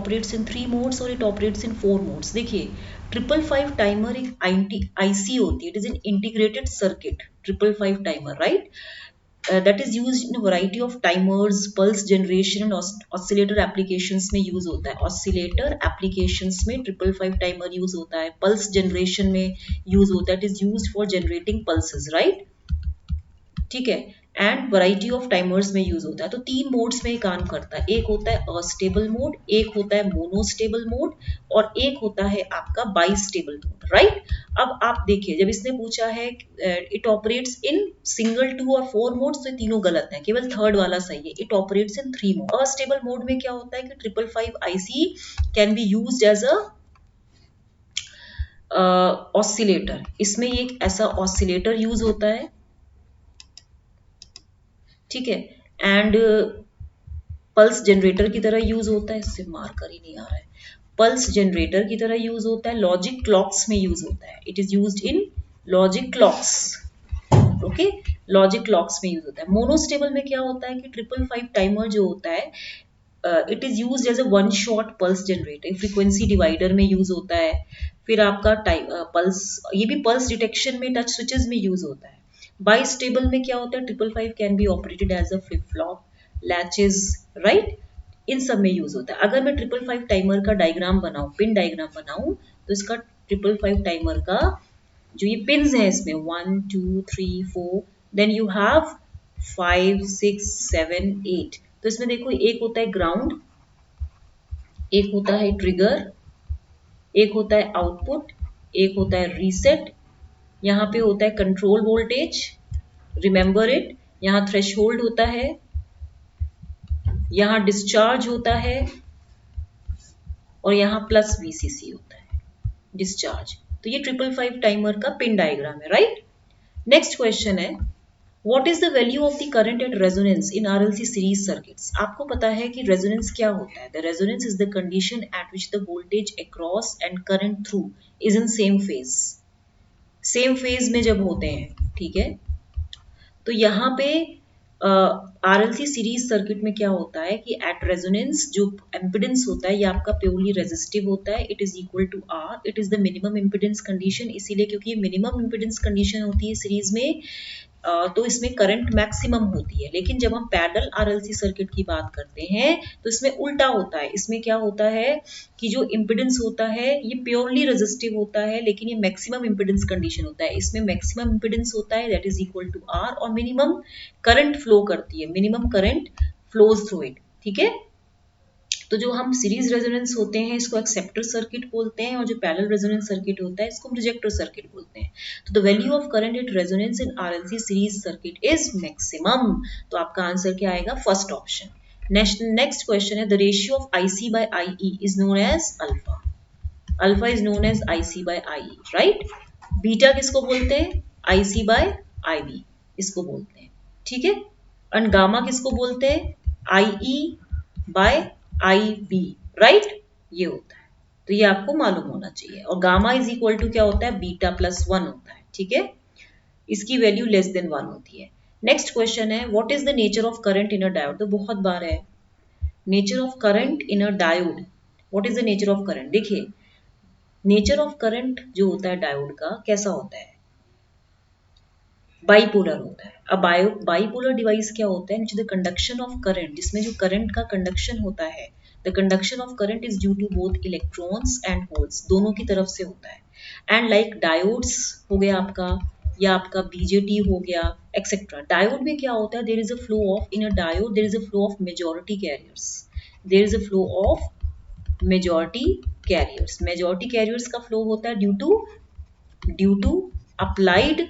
Operates in 3 modes और it operates in 4 modes. देखिए 555 timer एक आईसी होती है, it is an integrated circuit 555 timer, right? That is used in a variety of timers, pulse generation and oscillator applications में use होता है। oscillator applications में 555 timer use होता है, pulse generation में use होता है, it is used for generating pulses, right? ठीक है, एंड वैरायटी ऑफ टाइमर्स में यूज होता है। तो 3 मोड्स में काम करता है, एक होता है अस्टेबल मोड, एक होता है मोनोस्टेबल मोड और एक होता है आपका बाइस्टेबल मोड, राइट? अब आप देखिए, जब इसने पूछा है इट ऑपरेट्स इन सिंगल 2 और 4 मोड्स, तो तीनों गलत है, केवल थर्ड वाला सही है, it operates in 3 mode. Astable mode में क्या होता है कि 555 IC can be used as a oscillator, इसमें एक ऐसा ऑसिलेटर यूज होता है, ठीक है, एंड पल्स जनरेटर की तरह यूज होता है, इससे मार्कर ही नहीं आ रहा है, पल्स जनरेटर की तरह यूज होता है, लॉजिक क्लॉक्स में यूज होता है, it is used in logic clocks, okay, logic clocks में यूज होता है। मोनोस्टेबल में क्या होता है कि 555 टाइमर जो होता है it is used as a one shot pulse generator, frequency divider में यूज होता है। फिर आपका पल्स, ये भी पल्स डिटेक्शन में टच स्विचेस में यूज होता है। बाइस्टेबल में क्या होता है, 555 can be operated as a flip flop, latches, right? इन सब में यूज होता है। अगर मैं 555 टाइमर का डायग्राम बनाऊं, पिन डायग्राम बनाऊं, तो इसका 555 टाइमर का जो ये पिन्स हैं इसमें 1 2 3 4, देन यू हैव 5 6 7 8। तो इसमें देखो एक होता है ग्राउंड, एक होता है ट्रिगर, एक होता है आउटपुट, एक होता है रीसेट, यहाँ पे होता है कंट्रोल वोल्टेज, रिमेंबर इट, यहाँ थ्रेशहोल्ड होता है, यहाँ डिस्चार्ज होता है और यहाँ प्लस वीसीसी होता है, डिस्चार्ज। तो ये 555 टाइमर का पिन डायग्राम है, राइट? नेक्स्ट क्वेश्चन है, what is the value of the current at resonance in RLC series circuits? आपको पता है कि रेजोनेंस क्या होता है? The resonance is the condition at which the voltage across and current through is in same phase, same phase में जब होते हैं, ठीक है। तो यहाँ पे आरएलसी सीरीज सर्किट में क्या होता है कि एट रेजोनेंस जो इम्पीडेंस होता है ये आपका प्योरली रेजिस्टिव होता है, it is equal to r, it is the minimum impedance condition, इसीलिए क्योंकि ये मिनिमम इम्पीडेंस कंडीशन होती है सीरीज में, तो इसमें करंट मैक्सिमम होती है। लेकिन जब हम पैरेलल आरएलसी सर्किट की बात करते हैं तो इसमें उल्टा होता है, इसमें क्या होता है कि जो इम्पीडेंस होता है ये प्योरली रेजिस्टिव होता है, लेकिन ये मैक्सिमम इम्पीडेंस कंडीशन होता है, इसमें मैक्सिमम इम्पीडेंस होता है that is equal to r, और मिनिमम करंट फ्लो करती है, minimum current flows through it, ठीक है। तो जो हम सीरीज रेजोनेंस होते हैं इसको एक्सेप्टर सर्किट बोलते हैं, और जो पैरेलल रेजोनेंस सर्किट होता है इसको हम रिजेक्टर सर्किट बोलते हैं। तो the value of current at resonance in RLC series circuit is maximum. तो आपका आंसर क्या आएगा? First option. नेक्स्ट क्वेश्चन है, the ratio of IC by IE is known as alpha. Alpha is known as IC by IE, right? Beta किसको बोलते हैं? IC bye IB इसको बोलते हैं, ठीक है। एंड गामा किसको बोलते हैं? आईई बाय आई बी, राइट? ये होता है, तो ये आपको मालूम होना चाहिए। और गामा इज इक्वल टू क्या होता है? बीटा प्लस 1 होता है, ठीक है। इसकी वैल्यू लेस देन 1 होती है। नेक्स्ट क्वेश्चन है, what is the nature of current in a diode? तो बहुत बार है, nature of current in a diode, what is the nature of current? देखिए नेचर ऑफ करंट जो होता है डायोड का कैसा होता है? बाइपोलर होता है। अब बाइपोलर डिवाइस क्या होता है? द कंडक्शन ऑफ करंट, जिसमें जो करंट का कंडक्शन होता है, the conduction of current is due to both electrons and holes, दोनों की तरफ से होता है। एंड लाइक डायोड्स हो गया आपका, या आपका बीजेटी हो गया, एक्सेट्रा। डायोड में क्या होता है? There is a flow of, in a diode there is a flow of majority carriers, there is a flow of majority carriers. Majority carriers का फ्लो होता है due to applied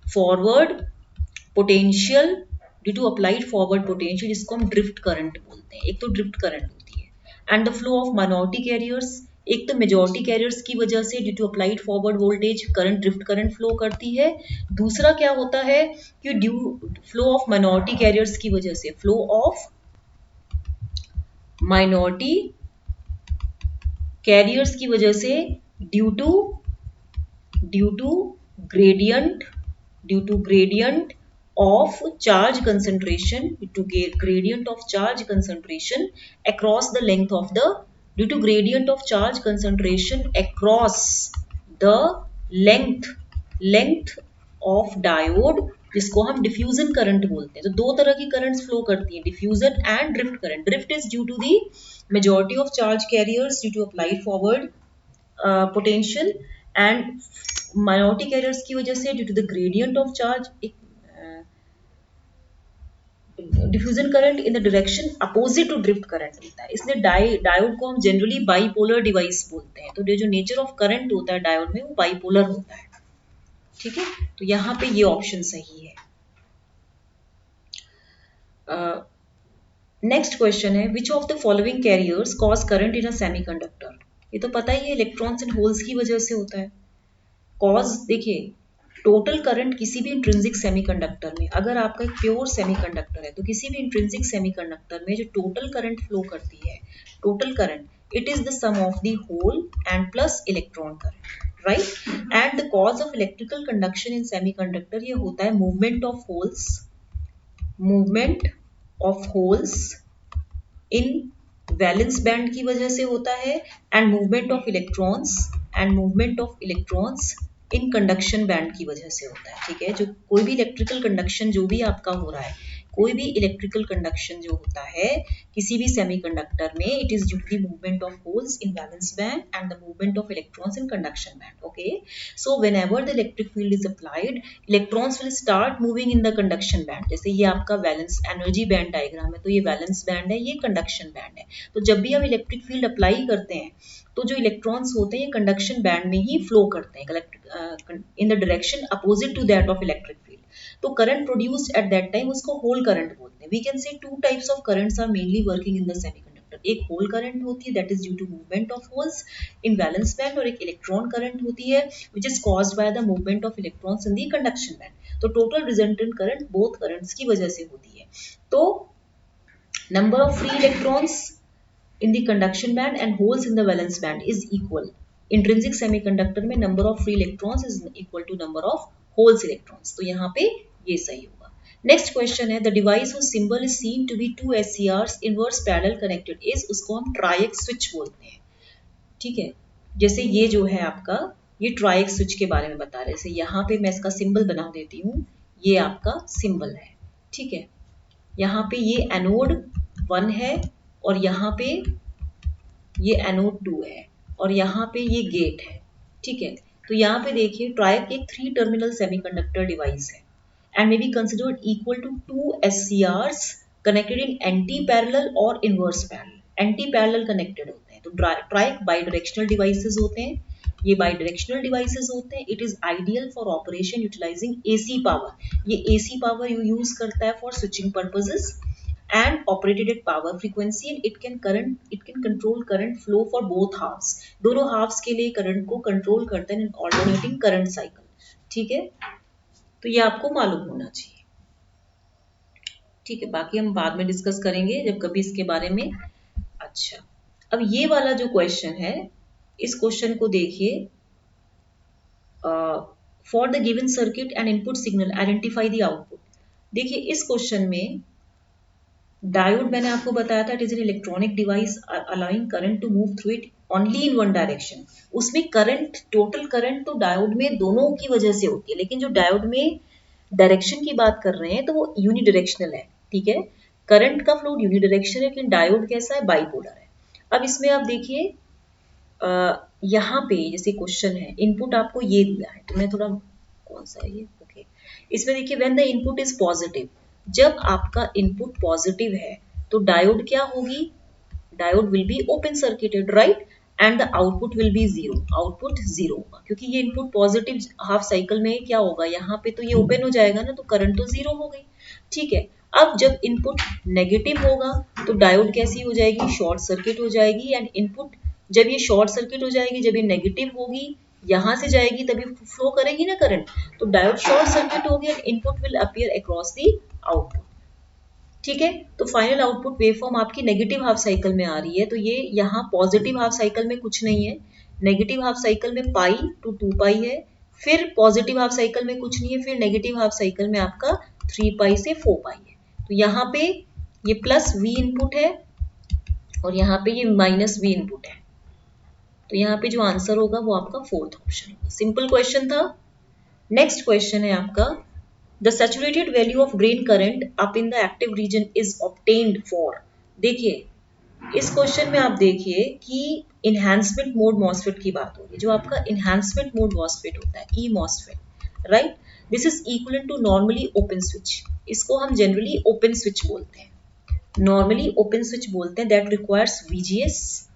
forward potential, due to applied forward potential, जिसको हम drift current बोलते हैं। एक तो drift current होती है। And the flow of minority carriers, एक तो मेजॉरिटी कैरियर्स की वजह से due to applied forward voltage current, drift current flow करती है। दूसरा क्या होता है कि due flow of minority carriers की वजह से, फ्लो ऑफ माइनॉरिटी कैरियर्स की वजह से, due to gradient, due to gradient of charge concentration, due to gradient of charge concentration across the length of the due to gradient of charge concentration across the length of diode, जिसको हम diffusion current बोलते हैं। तो दो तरह की currents flow करती हैं, diffusion and drift current. Drift is due to the majority of charge carriers due to applied forward potential, and minority carriers की वजह से due to the gradient of charge diffusion current in the direction opposite to drift current होता है। इसलिए diode को हम generally bipolar device बोलते हैं। तो जो नेचर ऑफ करंट होता है डायोड में वो बाईपोलर होता है। ठीक है, तो यहाँ पे ये ऑप्शन सही है। नेक्स्ट क्वेश्चन है, which of the following carriers cause current in a semiconductor. ये तो पता ही है, इलेक्ट्रॉन्स एंड होल्स की वजह से होता है। कॉज देखिए, टोटल करंट किसी भी इंट्रिंसिक सेमीकंडक्टर में, अगर आपका एक प्योर सेमीकंडक्टर है तो किसी भी इंट्रिंसिक सेमीकंडक्टर में जो टोटल करंट फ्लो करती है, total current, it is the sum of the hole and plus electron current, right. And the cause of electrical conduction in semiconductor ये होता है movement of holes in valence band की वजह से होता है, and movement of electrons in conduction band की वजह से होता है। ठीक है, जो कोई भी इलेक्ट्रिकल कंडक्शन जो भी आपका हो रहा है, कोई भी इलेक्ट्रिकल कंडक्शन जो होता है किसी भी सेमीकंडक्टर में, it is due to movement of holes in valence band and the movement of electrons in conduction band. Okay, so whenever the electric field is applied, electrons will start moving in the conduction band. जैसे ये आपका valence energy band diagram है, तो ये valence band है, ये conduction band है। तो जब भी हम इलेक्ट्रिक फील्ड अप्लाई करते हैं तो जो इलेक्ट्रॉन्स होते हैं ये कंडक्शन बैंड में ही फ्लो करते हैं in the direction opposite to that of electric field. तो current produced at that time उसको होल करंट बोलते हैं। We can say two types of currents are mainly working in the semiconductor. एक hole current होती है that is due to movement of holes in valence band, और एक electron current होती है which is caused by the movement of electrons in the conduction band. तो total resultant current both currents की वजह से होती है। तो number of free electrons in the conduction band and holes in the valence band is equal. Intrinsic semiconductor में number of free electrons is equal to number of holes electrons. तो यहाँ पे ये सही होगा। Next question है, the device whose symbol is seen to be two SCRs inverse parallel connected is, उसको हम ट्राइएक्स स्विच बोलते हैं। ठीक है, जैसे ये जो है आपका, ये ट्राइएक्स स्विच के बारे में बता रहे हैं। जैसे यहाँ पे मैं इसका सिंबल बना देती हूँ, ये आपका सिंबल है। ठीक है, यहाँ पे ये एनोड 1 है और यहाँ पे ये एनोड 2 है और यहाँ पे ये गेट है। ठीक है, तो यहाँ पे देखिए ट्राइएक्स एक 3 टर्मिनल सेमीकंडक्टर डिवाइस है and may be considered equal to 2 SCRs connected in anti parallel और inverse parallel. Anti parallel connected होते हैं। तो ट्राइएक्स बाई डायरेक्शनल डिवाइसेस होते हैं, ये बाई डायरेक्शनल डिवाइसेस होते हैं। It is ideal for operation utilising AC power. ये AC पावर यूज करता है for switching purposes and operated at power frequency, and it can control current flow for both halves। दोनों halves के लिए current को control करता है in alternating current cycle। ठीक है, तो ये आपको मालूम होना चाहिए। ठीक है, बाकी हम बाद में डिस्कस करेंगे जब कभी इसके बारे में। अच्छा, अब ये वाला जो क्वेश्चन है, इस क्वेश्चन को देखिए, for the given circuit and input signal identify the output. देखिए इस क्वेश्चन में डायोड मैंने आपको बताया था, it is an electronic device allowing current to move through it only in one direction. उसमें करंट, टोटल करंट तो डायोड में दोनों की वजह से होती है, लेकिन जो डायोड में डायरेक्शन की बात कर रहे हैं तो वो यूनिडायरेक्शनल है। ठीक है, करंट का फ्लो यूनिडायरेक्शनल है, लेकिन डायोड कैसा है, बाइपोलर है। अब इसमें आप देखिए यहाँ पे जैसे क्वेश्चन है, इनपुट आपको ये दिया है, तो मैं थोड़ा, कौन सा है ये, ओके, इसमें देखिए when the input is positive, जब आपका इनपुट पॉजिटिव है तो डायोड क्या होगी, diode will be open circuited, right, and the output will be zero, output zero होगा, क्योंकि ये इनपुट पॉजिटिव हाफ साइकिल में क्या होगा, यहाँ पे तो ये ओपन हो जाएगा ना, तो करंट तो जीरो हो गई। ठीक है, अब जब इनपुट नेगेटिव होगा तो डायोड कैसी हो जाएगी, शॉर्ट सर्किट हो जाएगी, एंड इनपुट जब ये शॉर्ट सर्किट हो जाएगी, जब ये नेगेटिव होगी, यहां से जाएगी तभी फ्लो करेगी ना करंट, तो डायोड शॉर्ट सर्किट होगी and input will appear across the output. ठीक है, तो फाइनल आउटपुट वेवफॉर्म आपकी नेगेटिव हाफ साइकिल में आ रही है। तो ये यहाँ पॉजिटिव हाफ साइकिल में कुछ नहीं है, नेगेटिव हाफ साइकिल में पाई टू 2 पाई है, फिर पॉजिटिव हाफ साइकिल में कुछ नहीं है, फिर नेगेटिव हाफ साइकिल में आपका 3 पाई से 4 पाई है। तो यहाँ पे ये प्लस V इनपुट है और यहाँ पे ये माइनस वी इनपुट है, तो यहाँ पे जो आंसर होगा वो आपका फोर्थ ऑप्शन होगा। सिंपल क्वेश्चन था। नेक्स्ट क्वेश्चन है आपका, the saturated value of drain current up in the active region is obtained for. देखिए इस क्वेश्चन में आप देखिए कि इनहैंसमेंट मोड मॉसफेट की बात होगी। जो आपका इनहैंसमेंट मोड मॉसफेट होता है, E MOSFET, right, this is equal to normally open switch. इसको हम जनरली ओपन स्विच बोलते हैं, नॉर्मली ओपन स्विच बोलते हैं, that requires VGS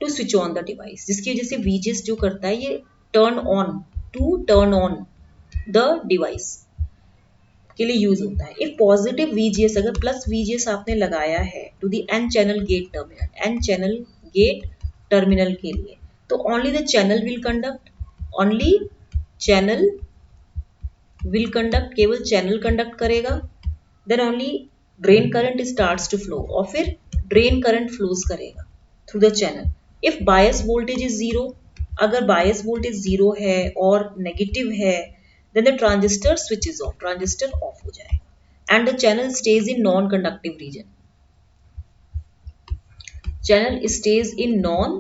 to switch on the device, जिसकी वजह से वीजीएस जो करता है ये turn on, to turn on the device के लिए यूज होता है। इफ पॉजिटिव वीजीएस, अगर प्लस वीजीएस आपने लगाया है to the N channel gate terminal, N channel gate terminal के लिए, तो only the channel will conduct, only channel will conduct, केवल चैनल कंडक्ट करेगा। Then only drain current starts to flow, और फिर ड्रेन करंट फ्लोज करेगा through the channel. If bias voltage is zero, अगर bias voltage zero है और negative है, then the transistor switches off, transistor off हो जाएगा and the channel stays in non conductive region, channel stays in non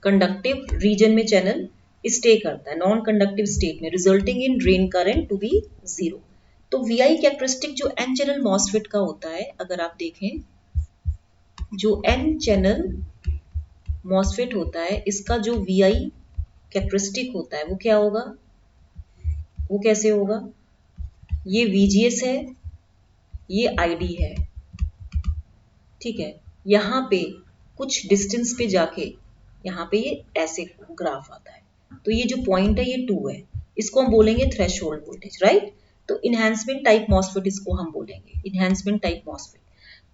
conductive region में channel stay करता है non conductive state में, resulting in drain current to be zero। तो VI characteristic जो n channel MOSFET का होता है, अगर आप देखें जो n चैनल MOSFET होता है, इसका जो VI कैरेक्टरिस्टिक होता है वो क्या होगा, वो कैसे होगा, ये VGS है, ये ID है, ठीक है। यहाँ पे कुछ डिस्टेंस पे जाके यहाँ पे ये ऐसे ग्राफ आता है, तो ये जो पॉइंट है ये 2 है, इसको हम बोलेंगे थ्रेशोल्ड वोल्टेज, राइट। तो इनहैंसमेंट टाइप मॉसफेट इसको हम बोलेंगे, इनहैंसमेंट टाइप मॉसफेट।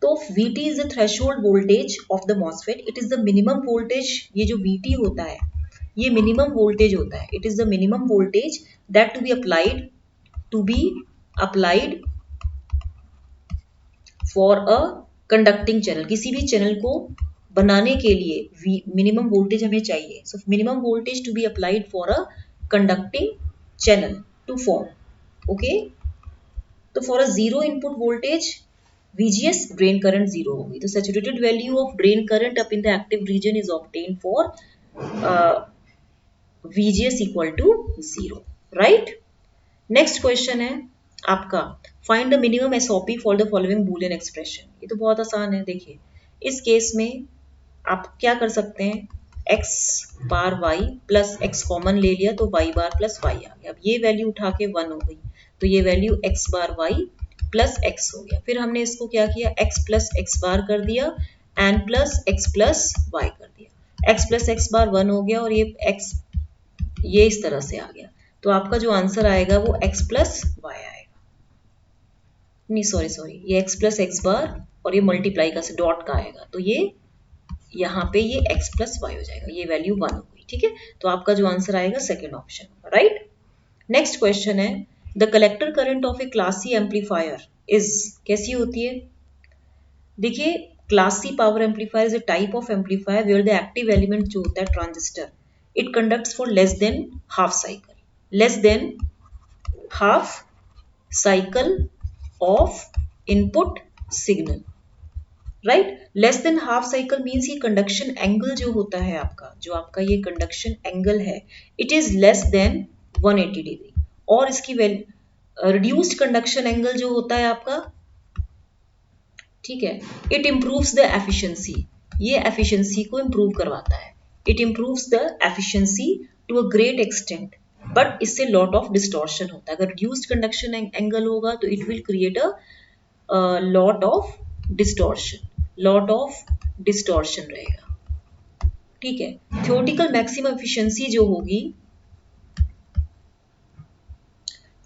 तो VT is the threshold voltage of the MOSFET, it is the minimum voltage. ये जो VT होता है ये मिनिमम वोल्टेज होता है, it is the minimum voltage that to be applied for a conducting channel. किसी भी चैनल को बनाने के लिए मिनिमम वोल्टेज हमें चाहिए, so minimum voltage to be applied for a conducting channel to form, okay. तो for a zero input voltage VGS, drain current zero होगी। तो saturated value of drain current up in the active region is obtain for VGS equal to zero, right. Next question है आपका, find the minimum SOP for the following Boolean expression. ये तो बहुत आसान है। देखिए इस केस में आप क्या कर सकते हैं, x बार y प्लस x कॉमन ले लिया तो y बार प्लस y आ गया। अब ये वैल्यू उठा के 1 हो गई, तो ये वैल्यू x बार y प्लस x हो गया। फिर हमने इसको क्या किया, x प्लस x बार कर दिया and plus x plus y कर दिया। x प्लस x बार 1 हो गया और ये x ये इस तरह से आ गया, तो आपका जो आंसर आएगा वो x प्लस वाई आएगा। नहीं सॉरी, ये x प्लस एक्स बार और ये मल्टीप्लाई का से डॉट का आएगा, तो ये यहाँ पे ये x प्लस वाई हो जाएगा, ये वैल्यू 1 हो गई, ठीक है। तो आपका जो आंसर आएगा second option, right. Next question है, the collector current of a class C amplifier is, कैसी होती है। देखिए class C power amplifier is a type of amplifier where the active element जो होता है transistor, it conducts for less than half cycle, less than half cycle of input signal, right. Less than half cycle means ये conduction angle जो होता है आपका, जो आपका ये कंडक्शन एंगल है, it is less than 180 degree. और इसकी रिड्यूस्ड कंडक्शन एंगल जो होता है आपका, ठीक है, इट इम्प्रूव्स द एफिशिएंसी, ये एफिशिएंसी को इम्प्रूव करवाता है, it improves the efficiency to a great extent, but इससे लॉट ऑफ डिस्टॉर्शन होता है। अगर रिड्यूस्ड कंडक्शन एंगल होगा तो it will create a lot of distortion, lot of distortion रहेगा, ठीक है। थ्योरेटिकल मैक्सिमम एफिशिएंसी जो होगी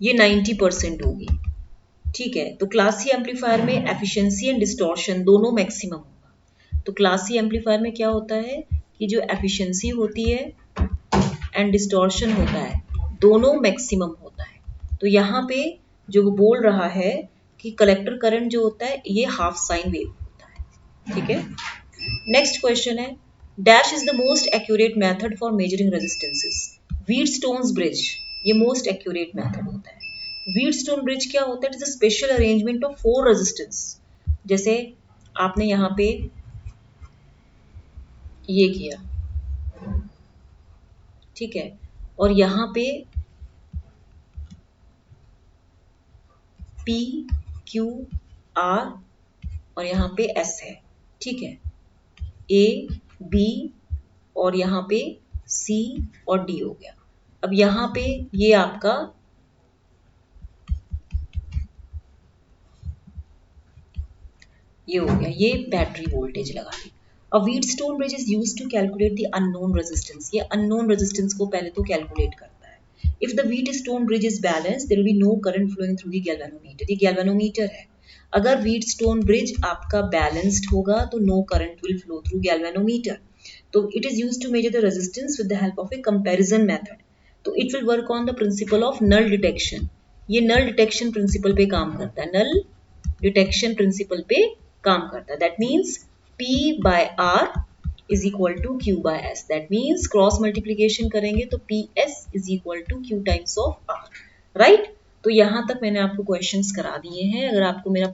ये 90% होगी, ठीक है। तो क्लास सी एम्पलीफायर में एफिशिएंसी एंड डिस्टॉर्शन दोनों मैक्सिमम होगा। तो क्लास सी एम्पलीफायर में क्या होता है कि जो एफिशिएंसी होती है एंड डिस्टॉर्शन होता है दोनों मैक्सिमम होता है। तो यहाँ पे जो वो बोल रहा है कि कलेक्टर करंट जो होता है ये हाफ साइन वेव होता है, ठीक है। नेक्स्ट क्वेश्चन है, dash is the most accurate method for measuring resistances. Wheatstone's bridge ये मोस्ट एक्यूरेट मेथड होता है। व्हीटस्टोन ब्रिज क्या होता है, it is a special arrangement of 4 resistance. जैसे आपने यहाँ पे ये किया, ठीक है, और यहाँ पे P Q R और यहाँ पे S है, ठीक है, A B और यहाँ पे C और D हो गया। अब यहाँ पे ये आपका ये हो गया, ये बैटरी वोल्टेज लगा दी। A Wheatstone bridge is used to calculate the unknown resistance। ये unknown resistance को पहले तो कैलकुलेट करता है। If the Wheatstone bridge is balanced, there will be no current flowing through the galvanometer। ये galvanometer है। अगर Wheatstone bridge आपका balanced होगा तो no current will flow through galvanometer। तो it is used to measure the resistance with the help of a comparison method। तो it will work on the principle of null detection। ये null detection principle पे काम करता है, null detection principle पे काम करता है। That means P by R is equal to Q by S। That means cross multiplication करेंगे तो PS is equal to Q times of R, right. तो यहाँ तक मैंने आपको क्वेश्चंस करा दिए हैं। अगर आपको मेरा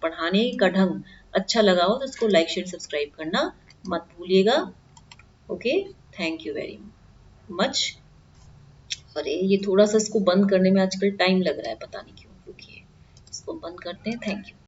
पढ़ाने का ढंग अच्छा लगा हो तो इसको लाइक शेयर सब्सक्राइब करना मत भूलिएगा। Okay, thank you very much. अरे ये थोड़ा सा इसको बंद करने में आजकल टाइम लग रहा है, पता नहीं क्यों, रुकिए इसको बंद करते हैं। Thank you.